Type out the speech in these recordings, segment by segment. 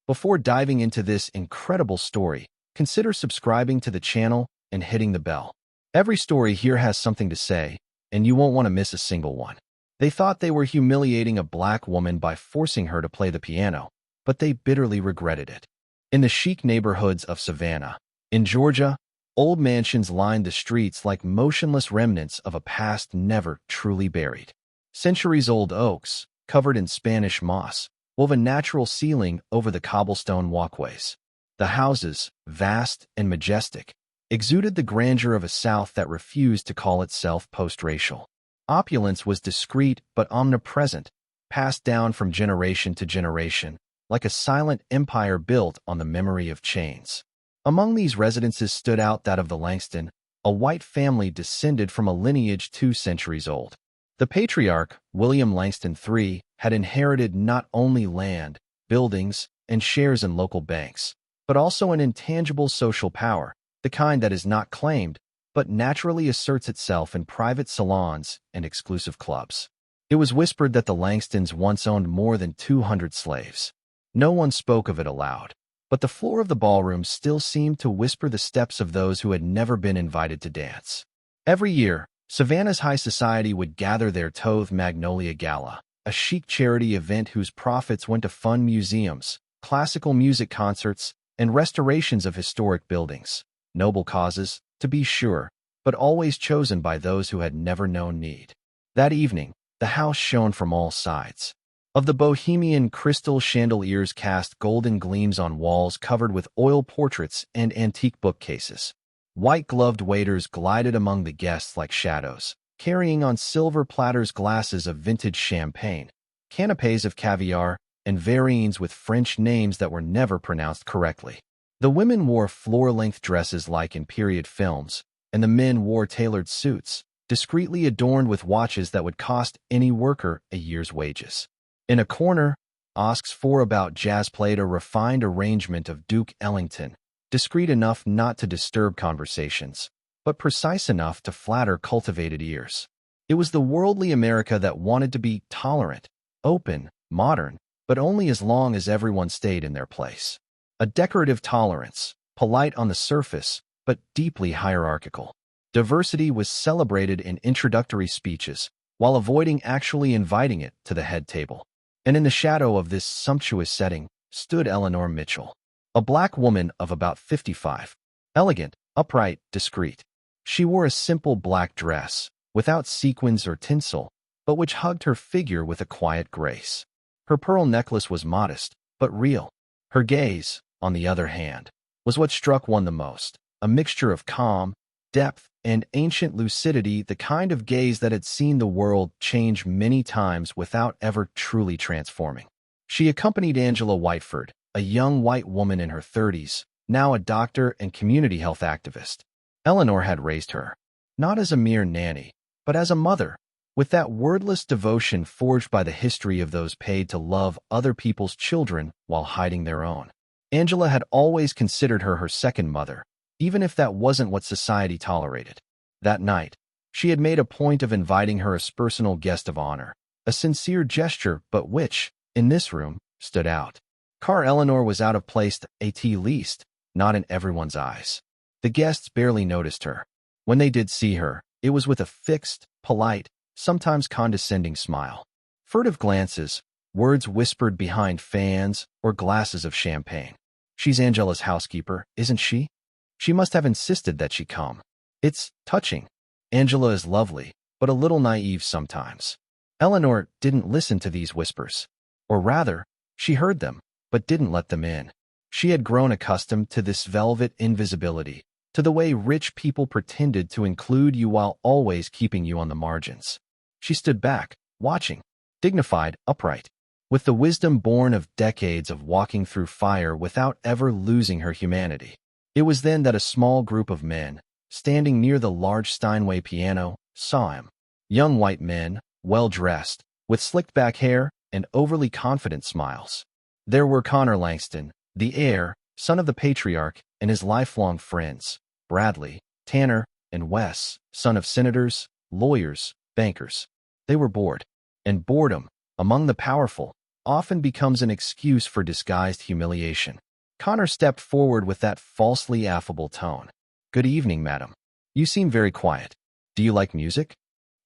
Before diving into this incredible story, consider subscribing to the channel and hitting the bell. Every story here has something to say, and you won't want to miss a single one. They thought they were humiliating a black woman by forcing her to play the piano, but they bitterly regretted it. In the chic neighborhoods of Savannah, in Georgia, old mansions lined the streets like motionless remnants of a past never truly buried. Centuries-old oaks, covered in Spanish moss, wove a natural ceiling over the cobblestone walkways. The houses, vast and majestic, exuded the grandeur of a South that refused to call itself post-racial. Opulence was discreet but omnipresent, passed down from generation to generation, like a silent empire built on the memory of chains. Among these residences stood out that of the Langston, a white family descended from a lineage 2 centuries old. The patriarch, William Langston III, had inherited not only land, buildings, and shares in local banks, but also an intangible social power, the kind that is not claimed, but naturally asserts itself in private salons and exclusive clubs. It was whispered that the Langstons once owned more than 200 slaves. No one spoke of it aloud, but the floor of the ballroom still seemed to whisper the steps of those who had never been invited to dance. Every year, Savannah's high society would gather their Tothe Magnolia Gala, a chic charity event whose profits went to fund museums, classical music concerts, and restorations of historic buildings. Noble causes, to be sure, but always chosen by those who had never known need. That evening, the house shone from all sides. Of the bohemian crystal chandeliers cast golden gleams on walls covered with oil portraits and antique bookcases. White-gloved waiters glided among the guests like shadows, carrying on silver platters glasses of vintage champagne, canapes of caviar, and verrines with French names that were never pronounced correctly. The women wore floor-length dresses like in period films, and the men wore tailored suits, discreetly adorned with watches that would cost any worker a year's wages. In a corner, Osc's For About Jazz played a refined arrangement of Duke Ellington, discreet enough not to disturb conversations, but precise enough to flatter cultivated ears. It was the worldly America that wanted to be tolerant, open, modern, but only as long as everyone stayed in their place. A decorative tolerance, polite on the surface, but deeply hierarchical. Diversity was celebrated in introductory speeches, while avoiding actually inviting it to the head table. And in the shadow of this sumptuous setting stood Eleanor Mitchell, a black woman of about 55, elegant, upright, discreet. She wore a simple black dress, without sequins or tinsel, but which hugged her figure with a quiet grace. Her pearl necklace was modest, but real. Her gaze, on the other hand, was what struck one the most, a mixture of calm, depth, and ancient lucidity, the kind of gaze that had seen the world change many times without ever truly transforming. She accompanied Angela Whiteford, a young white woman in her 30s, now a doctor and community health activist. Eleanor had raised her, not as a mere nanny, but as a mother, with that wordless devotion forged by the history of those paid to love other people's children while hiding their own. Angela had always considered her second mother, even if that wasn't what society tolerated. That night, she had made a point of inviting her as personal guest of honor, a sincere gesture but which, in this room, stood out. Eleanor was out of place at least, not in everyone's eyes. The guests barely noticed her. When they did see her, it was with a fixed, polite, sometimes condescending smile. Furtive glances, words whispered behind fans, or glasses of champagne. "She's Angela's housekeeper, isn't she? She must have insisted that she come. It's touching. Angela is lovely, but a little naive sometimes." Eleanor didn't listen to these whispers. Or rather, she heard them, but didn't let them in. She had grown accustomed to this velvet invisibility, to the way rich people pretended to include you while always keeping you on the margins. She stood back, watching, dignified, upright, with the wisdom born of decades of walking through fire without ever losing her humanity. It was then that a small group of men, standing near the large Steinway piano, saw him. Young white men, well-dressed, with slicked-back hair and overly confident smiles. There were Connor Langston, the heir, son of the patriarch, and his lifelong friends, Bradley, Tanner, and Wes, son of senators, lawyers, bankers. They were bored. And boredom, among the powerful, often becomes an excuse for disguised humiliation. Connor stepped forward with that falsely affable tone. "Good evening, madam. You seem very quiet. Do you like music?"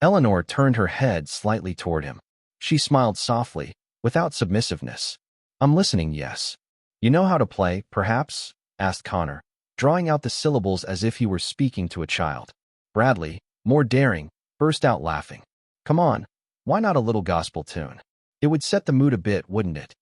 Eleanor turned her head slightly toward him. She smiled softly, without submissiveness. "I'm listening, yes." "You know how to play, perhaps?" asked Connor, drawing out the syllables as if he were speaking to a child. Bradley, more daring, burst out laughing. "Come on, why not a little gospel tune? It would set the mood a bit, wouldn't it?"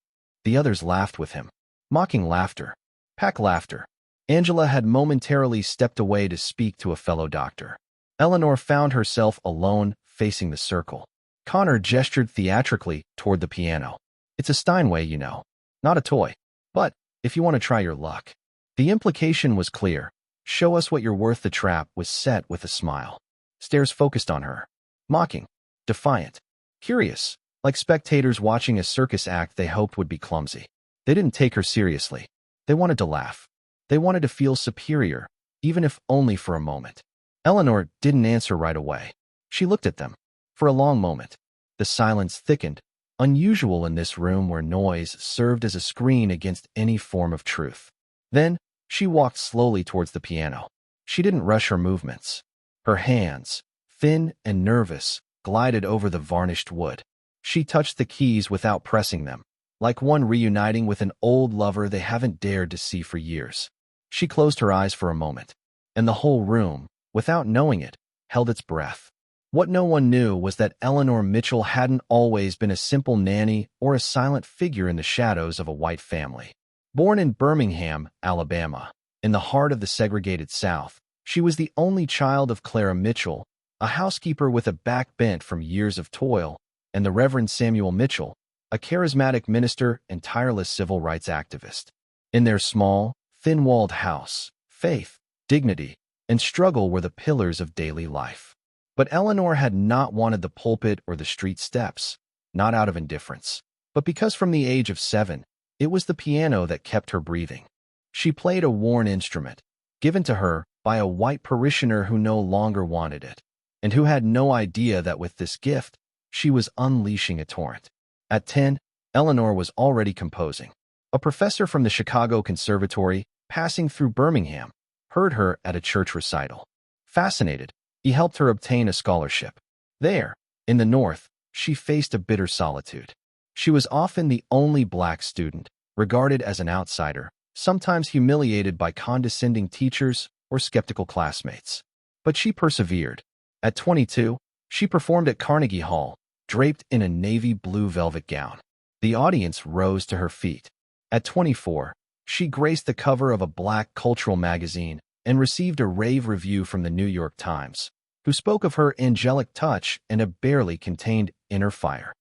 The others laughed with him. Mocking laughter. Pack laughter. Angela had momentarily stepped away to speak to a fellow doctor. Eleanor found herself alone, facing the circle. Connor gestured theatrically toward the piano. "It's a Steinway, you know. Not a toy. But, if you want to try your luck." The implication was clear. "Show us what you're worth." The trap was set with a smile. Stares focused on her. Mocking. Defiant. Curious. Like spectators watching a circus act they hoped would be clumsy. They didn't take her seriously. They wanted to laugh. They wanted to feel superior, even if only for a moment. Eleanor didn't answer right away. She looked at them. For a long moment. The silence thickened, unusual in this room where noise served as a screen against any form of truth. Then, she walked slowly towards the piano. She didn't rush her movements. Her hands, thin and nervous, glided over the varnished wood. She touched the keys without pressing them, like one reuniting with an old lover they haven't dared to see for years. She closed her eyes for a moment, and the whole room, without knowing it, held its breath. What no one knew was that Eleanor Mitchell hadn't always been a simple nanny or a silent figure in the shadows of a white family. Born in Birmingham, Alabama, in the heart of the segregated South, she was the only child of Clara Mitchell, a housekeeper with a back bent from years of toil, and the Reverend Samuel Mitchell, a charismatic minister and tireless civil rights activist. In their small, thin-walled house, faith, dignity, and struggle were the pillars of daily life. But Eleanor had not wanted the pulpit or the street steps, not out of indifference, but because from the age of 7, it was the piano that kept her breathing. She played a worn instrument, given to her by a white parishioner who no longer wanted it, and who had no idea that with this gift, she was unleashing a torrent. At 10, Eleanor was already composing. A professor from the Chicago Conservatory, passing through Birmingham, heard her at a church recital. Fascinated, he helped her obtain a scholarship. There, in the North, she faced a bitter solitude. She was often the only black student, regarded as an outsider, sometimes humiliated by condescending teachers or skeptical classmates. But she persevered. At 22, she performed at Carnegie Hall, draped in a navy blue velvet gown. The audience rose to her feet. At 24, she graced the cover of a black cultural magazine and received a rave review from the New York Times, who spoke of her angelic touch and a barely contained inner fire.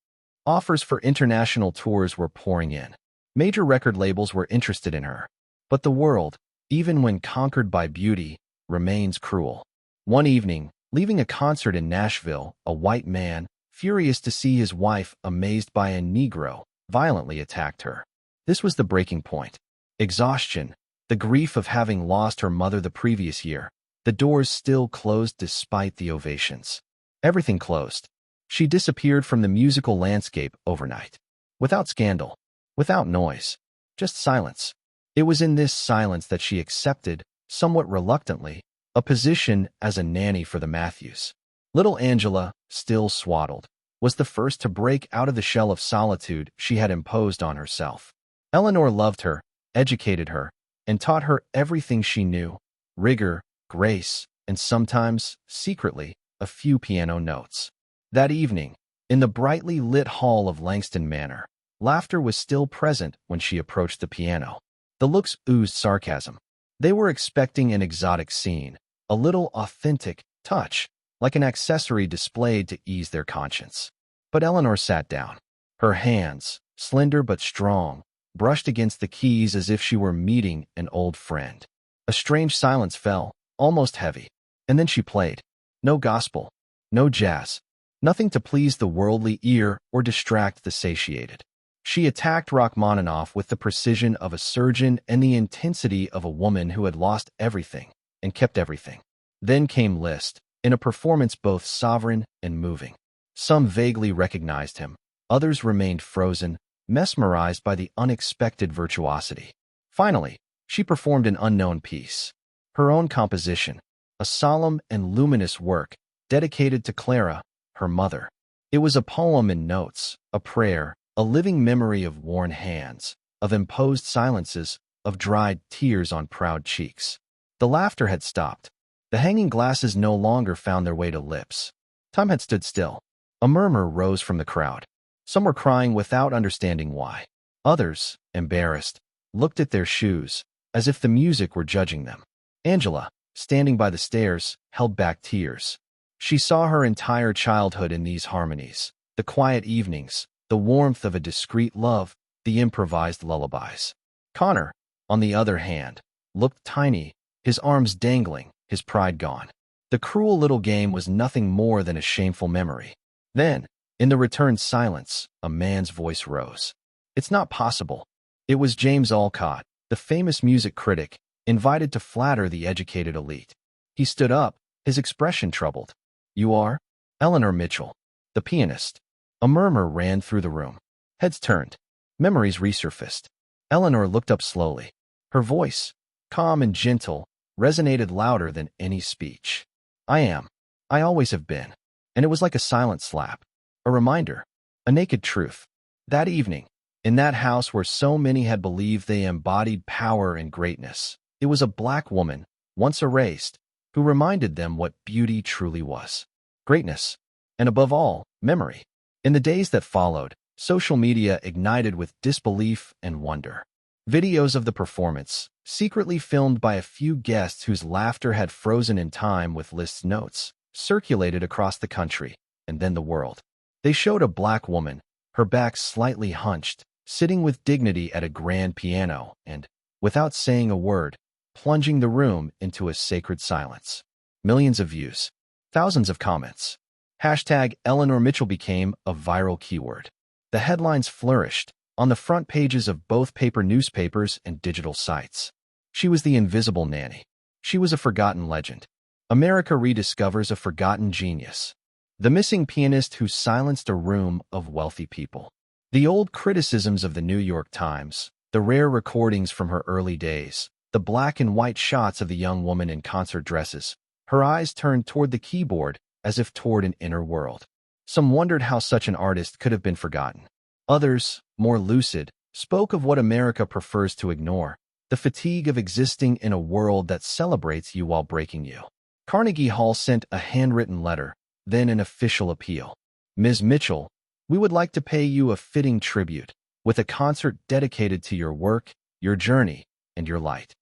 Offers for international tours were pouring in. Major record labels were interested in her. But the world, even when conquered by beauty, remains cruel. One evening, leaving a concert in Nashville, a white man, furious to see his wife amazed by a Negro, violently attacked her. This was the breaking point. Exhaustion, the grief of having lost her mother the previous year. The doors still closed despite the ovations. Everything closed. She disappeared from the musical landscape overnight. Without scandal, without noise, just silence. It was in this silence that she accepted, somewhat reluctantly, a position as a nanny for the Matthews. Little Angela, still swaddled, was the first to break out of the shell of solitude she had imposed on herself. Eleanor loved her, educated her, and taught her everything she knew: rigor, grace, and sometimes, secretly, a few piano notes. That evening, in the brightly lit hall of Langston Manor, laughter was still present when she approached the piano. The looks oozed sarcasm. They were expecting an exotic scene, a little authentic touch, like an accessory displayed to ease their conscience. But Eleanor sat down. Her hands, slender but strong, brushed against the keys as if she were meeting an old friend. A strange silence fell, almost heavy. And then she played. No gospel, no jazz, nothing to please the worldly ear or distract the satiated. She attacked Rachmaninoff with the precision of a surgeon and the intensity of a woman who had lost everything and kept everything. Then came Liszt, in a performance both sovereign and moving. Some vaguely recognized him. Others remained frozen, mesmerized by the unexpected virtuosity. Finally, she performed an unknown piece, her own composition, a solemn and luminous work dedicated to Clara, her mother. It was a poem in notes, a prayer, a living memory of worn hands, of imposed silences, of dried tears on proud cheeks. The laughter had stopped. The hanging glasses no longer found their way to lips. Time had stood still. A murmur rose from the crowd. Some were crying without understanding why. Others, embarrassed, looked at their shoes, as if the music were judging them. Angela, standing by the stairs, held back tears. She saw her entire childhood in these harmonies, the quiet evenings, the warmth of a discreet love, the improvised lullabies. Connor, on the other hand, looked tiny, his arms dangling, his pride gone. The cruel little game was nothing more than a shameful memory. Then, in the returned silence, a man's voice rose. It's not possible. It was James Alcott, the famous music critic, invited to flatter the educated elite. He stood up, his expression troubled. You are? Eleanor Mitchell, the pianist. A murmur ran through the room. Heads turned. Memories resurfaced. Eleanor looked up slowly. Her voice, calm and gentle, resonated louder than any speech. I am. I always have been. And it was like a silent slap. A reminder. A naked truth. That evening, in that house where so many had believed they embodied power and greatness, it was a black woman, once erased, who reminded them what beauty truly was. Greatness. And above all, memory. In the days that followed, social media ignited with disbelief and wonder. Videos of the performance, secretly filmed by a few guests whose laughter had frozen in time with Liszt's notes, circulated across the country, and then the world. They showed a black woman, her back slightly hunched, sitting with dignity at a grand piano and, without saying a word, plunging the room into a sacred silence. Millions of views. Thousands of comments. Hashtag Eleanor Mitchell became a viral keyword. The headlines flourished, on the front pages of both paper newspapers and digital sites. She was the invisible nanny. She was a forgotten legend. America rediscovers a forgotten genius. The missing pianist who silenced a room of wealthy people. The old criticisms of the New York Times, the rare recordings from her early days, the black and white shots of the young woman in concert dresses, her eyes turned toward the keyboard as if toward an inner world. Some wondered how such an artist could have been forgotten. Others, more lucid, spoke of what America prefers to ignore, the fatigue of existing in a world that celebrates you while breaking you. Carnegie Hall sent a handwritten letter, then an official appeal. Ms. Mitchell, we would like to pay you a fitting tribute, with a concert dedicated to your work, your journey, and your light.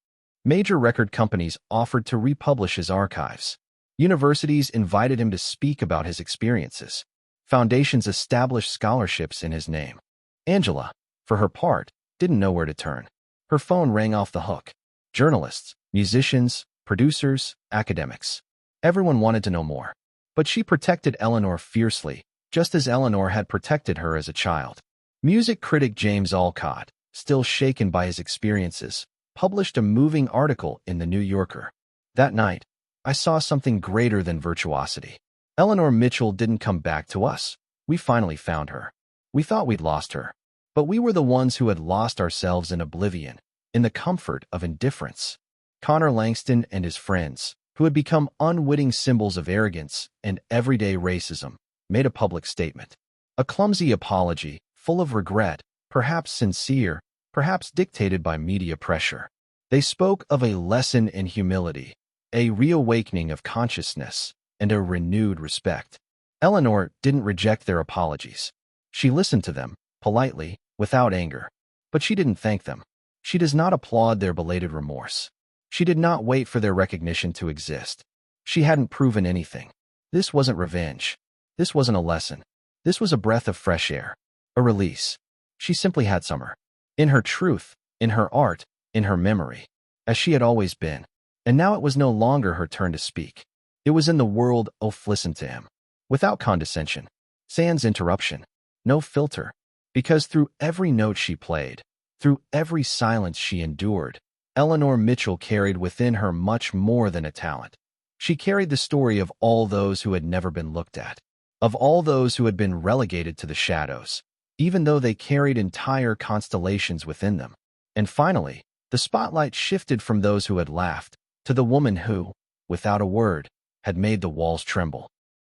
Major record companies offered to republish his archives. Universities invited him to speak about his experiences. Foundations established scholarships in his name. Angela, for her part, didn't know where to turn. Her phone rang off the hook. Journalists, musicians, producers, academics. Everyone wanted to know more. But she protected Eleanor fiercely, just as Eleanor had protected her as a child. Music critic James Alcott, still shaken by his experiences, published a moving article in The New Yorker. That night, I saw something greater than virtuosity. Eleanor Mitchell didn't come back to us. We finally found her. We thought we'd lost her. But we were the ones who had lost ourselves in oblivion, in the comfort of indifference. Connor Langston and his friends, who had become unwitting symbols of arrogance and everyday racism, made a public statement. A clumsy apology, full of regret, perhaps sincere, perhaps dictated by media pressure. They spoke of a lesson in humility, a reawakening of consciousness, and a renewed respect. Eleanor didn't reject their apologies. She listened to them, politely, without anger. But she didn't thank them. She does not applaud their belated remorse. She did not wait for their recognition to exist. She hadn't proven anything. This wasn't revenge. This wasn't a lesson. This was a breath of fresh air. A release. She simply had summer. In her truth, in her art, in her memory. As she had always been. And now it was no longer her turn to speak. It was in the world, oh, listen to him. Without condescension. Sans interruption. No filter. Because through every note she played, through every silence she endured, Eleanor Mitchell carried within her much more than a talent. She carried the story of all those who had never been looked at, of all those who had been relegated to the shadows. even though they carried entire constellations within them. And finally, the spotlight shifted from those who had laughed to the woman who, without a word, had made the walls tremble.